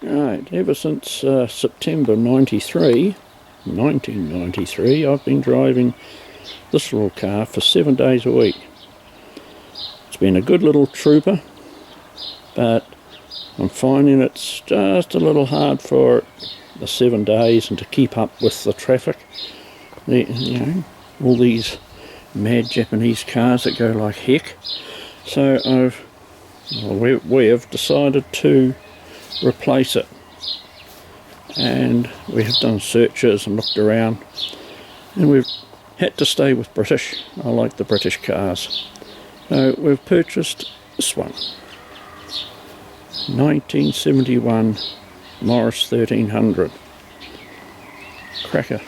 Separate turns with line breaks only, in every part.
Right, ever since September 1993, I've been driving this little car for 7 days a week. It's been a good little trooper, but I'm finding it's just a little hard for the 7 days and to keep up with the traffic. All these mad Japanese cars that go like heck. So we have decided to replace it, and we have done searches and looked around, and we've had to stay with British. I like the British cars. So we've purchased this one, 1971 Morris 1300 cracker.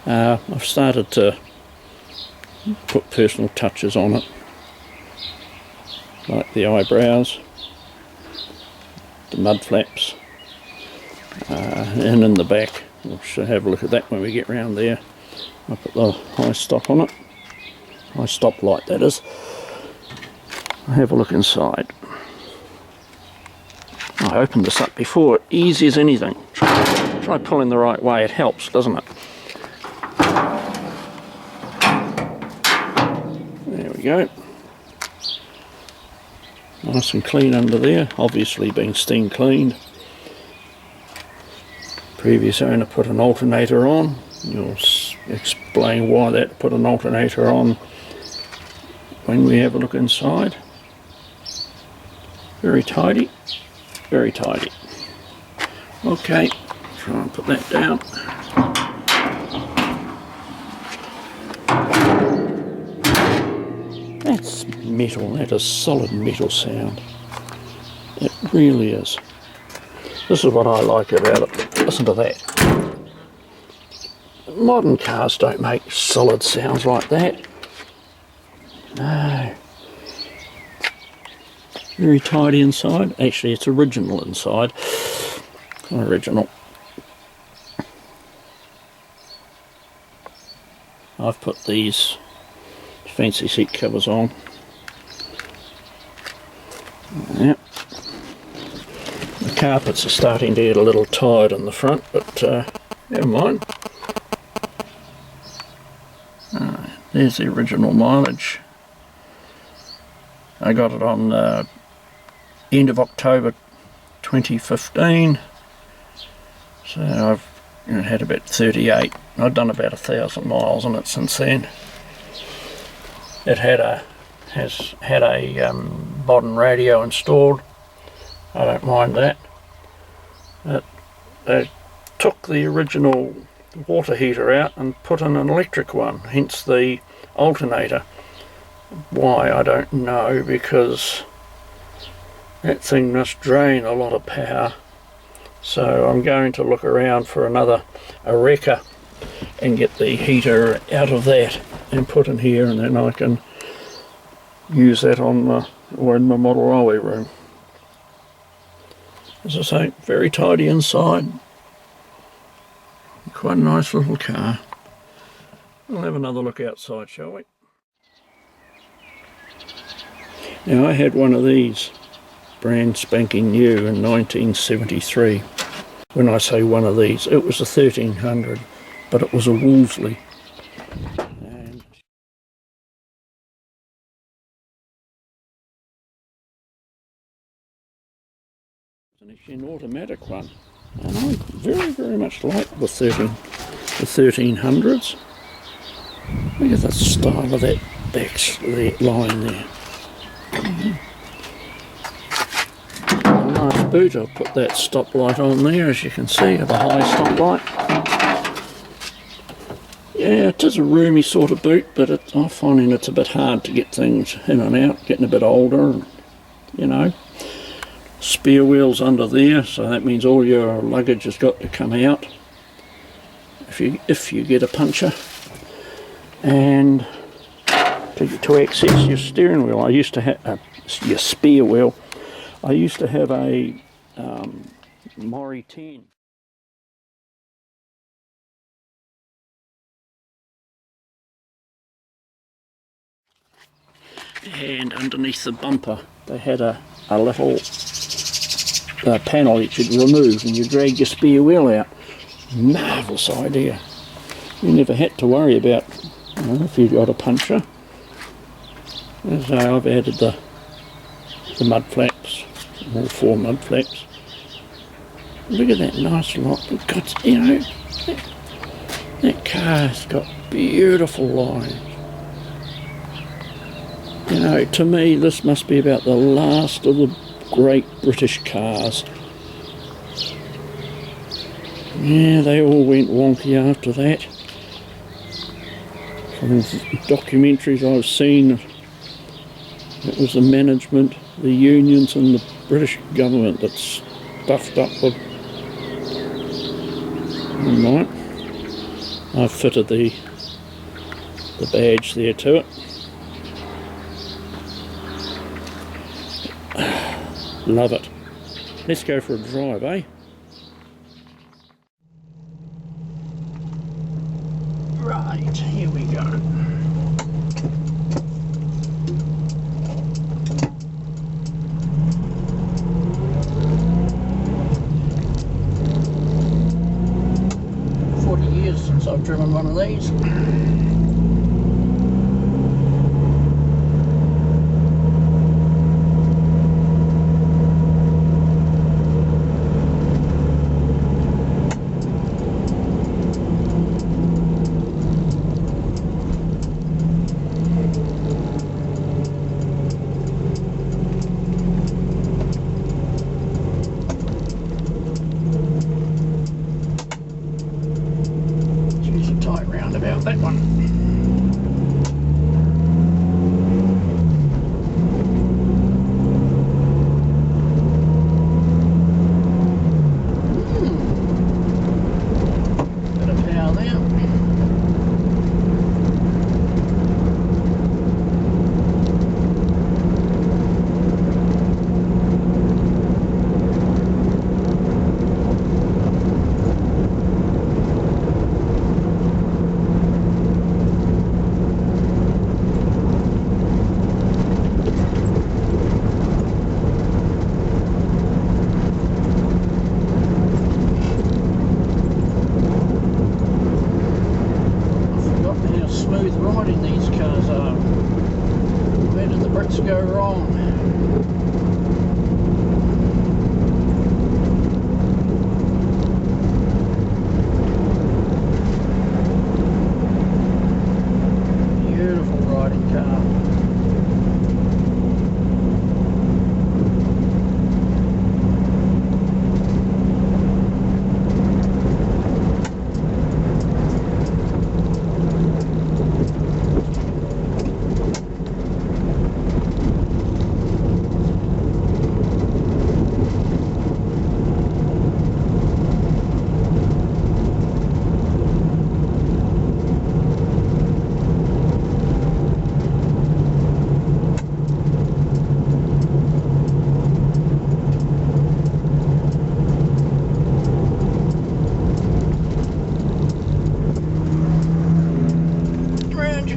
I've started to put personal touches on it, like the eyebrows, the mud flaps, and in the back. We'll have a look at that when we get round there. I put the high stop on it, high stop light that is. I'll have a look inside. I opened this up before, easy as anything. Try pulling the right way, it helps, doesn't it? There we go. Nice and clean under there, obviously being steam cleaned. Previous owner put an alternator on. You'll explain why that put an alternator on when we have a look inside. Very tidy, very tidy. Okay, try and put that down. That's metal, that is solid metal sound. It really is. This is what I like about it. Listen to that. Modern cars don't make solid sounds like that. No. Very tidy inside. Actually, it's original inside. Original. I've put these fancy seat covers on. Yep. The carpets are starting to get a little tired in the front, but never mind. There's the original mileage. I got it on end of October 2015. So I've had about 38. I've done about 1,000 miles on it since then. It has had a modern radio installed. I don't mind that. They took the original water heater out and put in an electric one, hence the alternator. Why, I don't know, because that thing must drain a lot of power. So I'm going to look around for a wrecker and get the heater out of that and put in here, and then I can use that in my model railway room. As I say, very tidy inside. Quite a nice little car. We'll have another look outside, shall we? Now, I had one of these brand spanking new in 1973. When I say one of these, it was a 1300, but it was a Wolseley. And it's actually an automatic one. And I very, very much like the 1300s. Look at the style of that line there. A nice boot. I'll put that stoplight on there, as you can see, the high stoplight. Yeah, it is a roomy sort of boot, but I'm finding it's a bit hard to get things in and out, getting a bit older, you know. Spare wheels under there, so that means all your luggage has got to come out if you get a puncture. And to access your steering wheel, I used to have your spare wheel. I used to have a Mori 10. And underneath the bumper they had a little panel that you'd remove, and you drag your spare wheel out. Marvellous idea. You never had to worry about, you know, if you've got a puncture. As I've added the mud flaps, all 4 mud flaps. Look at that nice lot. We've got, you know, that car's got beautiful lines. You know, to me, this must be about the last of the great British cars. Yeah, they all went wonky after that. From the documentaries I've seen, it was the management, the unions and the British government that stuffed up the... Alright, I've fitted the badge there to it. Love it. Let's go for a drive, eh? Right, here we go. Since I've driven one of these. Tight roundabout, that one. Bit of power there. Smooth riding these cars are. Where did the Brits go wrong? Beautiful riding car.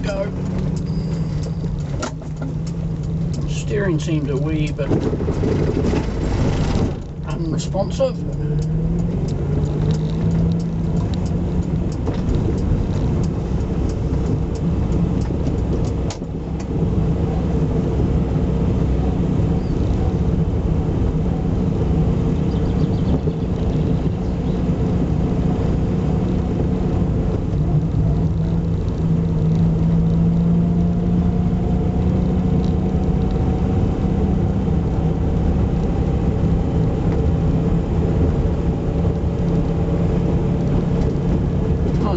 Go. The steering seemed a wee bit unresponsive.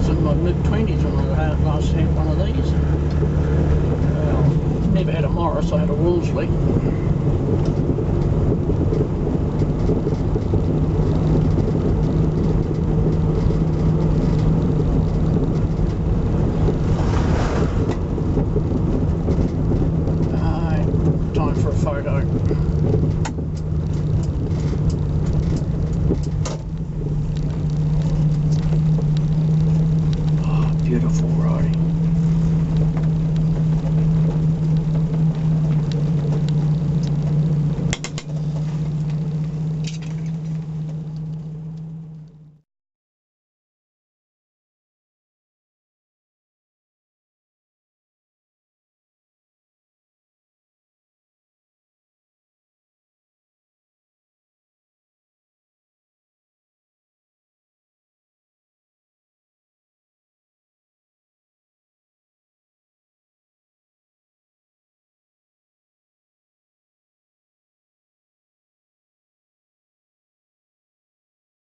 In my mid-20s when I last had one of these. Never had a Morris, I had a Wolseley. Time for a photo. Beautiful riding.